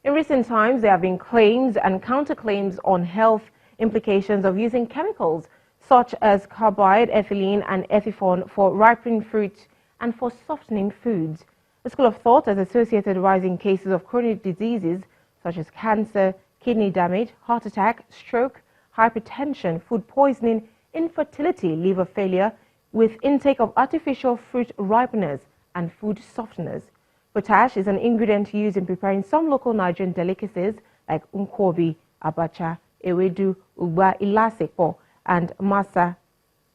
In recent times, there have been claims and counterclaims on health implications of using chemicals such as carbide, ethylene and ethifon for ripening fruit and for softening foods. The school of thought has associated rising cases of chronic diseases such as cancer, kidney damage, heart attack, stroke, hypertension, food poisoning, infertility, liver failure with intake of artificial fruit ripeners and food softeners. Potash is an ingredient used in preparing some local Nigerian delicacies like nkwobi, abacha, ewedu, ugba, ilasekpo, and masa,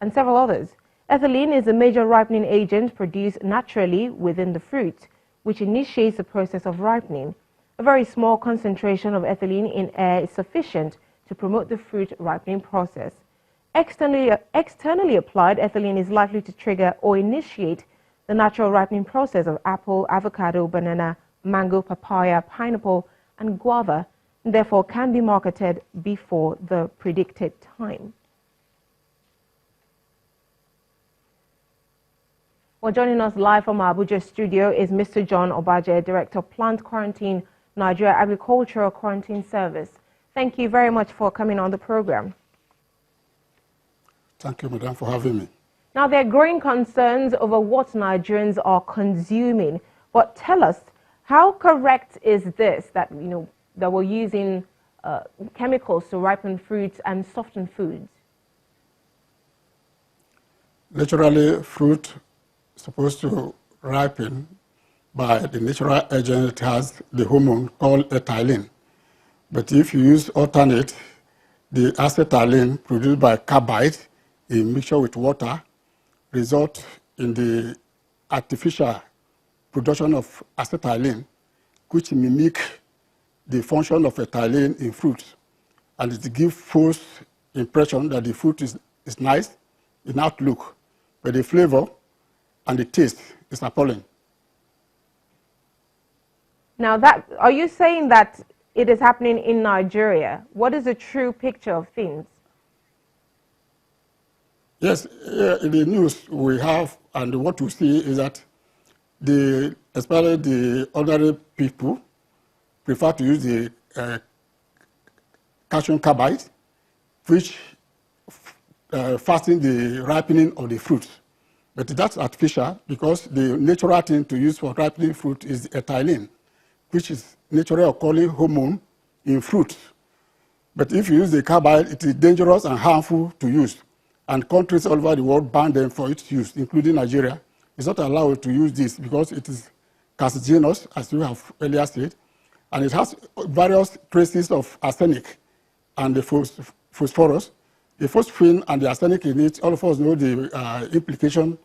and several others. Ethylene is a major ripening agent produced naturally within the fruit, which initiates the process of ripening. A very small concentration of ethylene in air is sufficient to promote the fruit ripening process. Externally applied, ethylene is likely to trigger or initiate the natural ripening process of apple, avocado, banana, mango, papaya, pineapple, and guava, and therefore can be marketed before the predicted time. Well, joining us live from our Abuja studio is Mr. John Obaje, Director of Plant Quarantine, Nigeria Agricultural Quarantine Service. Thank you very much for coming on the program. Thank you, Madam, for having me. Now, there are growing concerns over what Nigerians are consuming. But tell us, how correct is this that, that we're using chemicals to ripen fruits and soften foods? Naturally, fruit is supposed to ripen by the natural agent. It has the hormone called ethylene. But if you use alternate, the acetylene produced by carbide in mixture with water result in the artificial production of acetylene, which mimic the function of ethylene in fruit, and it gives false impression that the fruit is nice in outlook, but the flavor and the taste is appalling. Now, are you saying that it is happening in Nigeria? What is the true picture of things? Yes, in the news we have, and what we see is that especially the ordinary people prefer to use the calcium carbide, which fastens the ripening of the fruit. But that's artificial because the natural thing to use for ripening fruit is ethylene, which is naturally occurring hormone in fruit. But if you use the carbide, it is dangerous and harmful to use. And countries all over the world ban them for its use, including Nigeria. It's not allowed to use this because it is carcinogenous, as you have earlier said, and it has various traces of arsenic and the phosphorus. The phosphine and the arsenic in it, all of us know the implication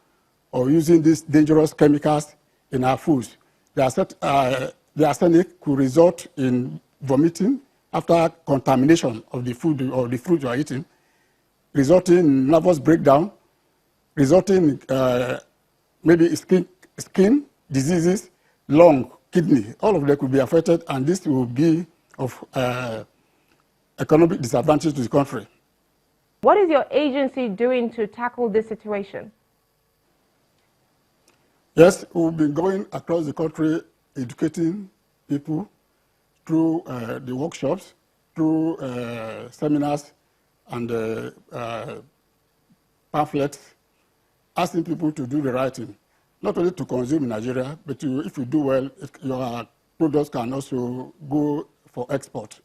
of using these dangerous chemicals in our foods. The arsenic could result in vomiting after contamination of the food or the fruit you are eating, resulting in nervous breakdown, resulting in maybe skin diseases, lung, kidney, all of them could be affected, and this will be of economic disadvantage to the country. What is your agency doing to tackle this situation? Yes, we've been going across the country educating people through the workshops, through seminars and pamphlets, asking people to do the right thing, not only to consume in Nigeria, but if you do well, your products can also go for export,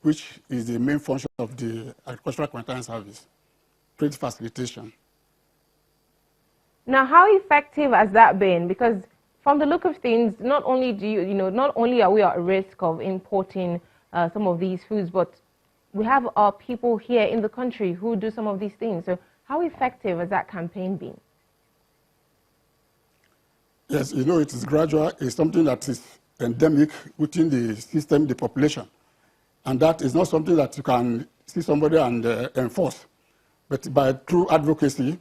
which is the main function of the Agricultural Quarantine Service, trade facilitation. Now, how effective has that been? Because from the look of things, not only not only are we at risk of importing some of these foods, but we have our people here in the country who do some of these things. So how effective has that campaign been? Yes, it is gradual. It's something that is endemic within the system, the population. And that is not something that you can see somebody and enforce. But by through advocacy,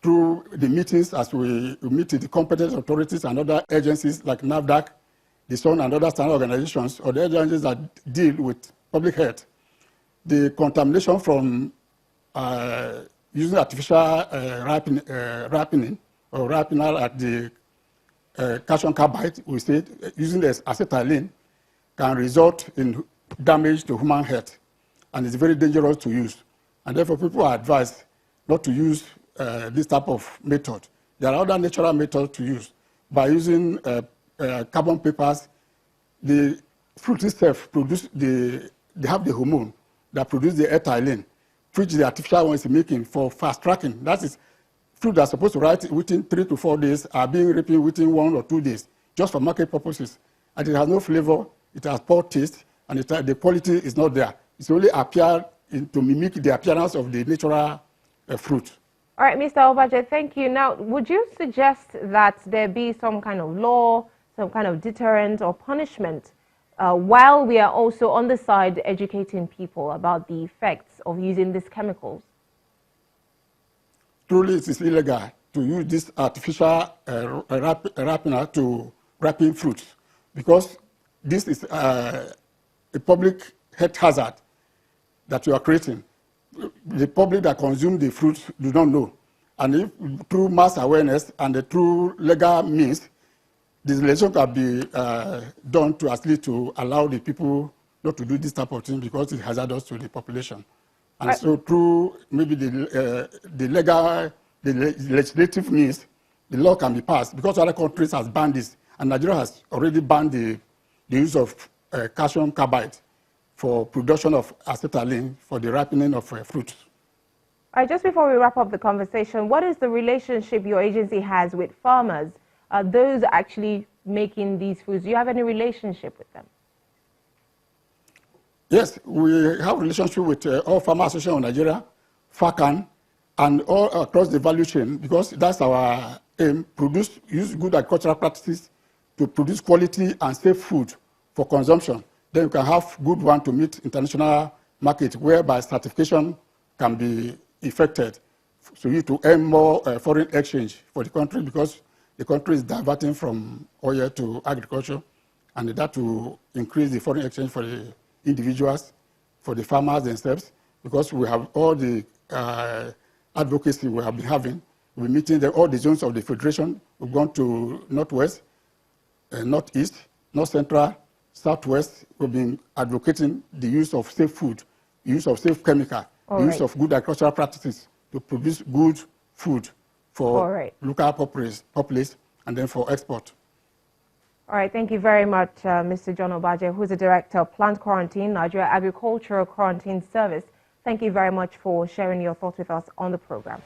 through the meetings as we meet the competent authorities and other agencies like NAFDAC, the SON and other standard organizations, or the agencies that deal with public health, the contamination from using artificial ripening or ripener at the calcium carbide, we said, using the acetylene, can result in damage to human health, and it's very dangerous to use. And therefore, people are advised not to use this type of method. There are other natural methods to use. By using carbon papers, the fruit itself they have the hormone that produce the ethylene, which the artificial one is making for fast tracking. That is, fruit that's supposed to ripen within 3 to 4 days are being ripened within 1 or 2 days, just for market purposes. And it has no flavor, it has poor taste, and the quality is not there. It's only appeared to mimic the appearance of the natural fruit. All right, Mr. Obaje, thank you. Now, would you suggest that there be some kind of law, some kind of deterrent or punishment while we are also on the side educating people about the effects of using these chemicals? Truly, it is illegal to use this artificial ripener to ripen fruits, because this is a public health hazard that you are creating. The public that consume the fruits do not know. And if through mass awareness and through legal means, the legislation can be done to at least to allow the people not to do this type of thing, because it's hazardous to the population. And so through maybe the legislative means, the law can be passed, because other countries has banned this, and Nigeria has already banned the use of calcium carbide for production of acetylene for the ripening of fruits. All right, just before we wrap up the conversation, what is the relationship your agency has with farmers, those actually making these foods? Do you have any relationship with them? Yes, we have a relationship with all Farmer Association of Nigeria, FACAN, and all across the value chain, because that's our aim: use good agricultural practices to produce quality and safe food for consumption. Then you can have good one to meet international market, whereby certification can be effected, so you to earn more foreign exchange for the country, because the country is diverting from oil to agriculture, and that will increase the foreign exchange for the individuals, for the farmers themselves, because we have all the advocacy we have been having. We're meeting all the zones of the Federation. We've gone to Northwest, Northeast, North Central, Southwest. We've been advocating the use of safe food, use of safe chemical, use of good agricultural practices to produce good food for local populace and then for export. All right, thank you very much, Mr. John Obaje, who's the Director of Plant Quarantine, Nigeria Agricultural Quarantine Service. Thank you very much for sharing your thoughts with us on the program.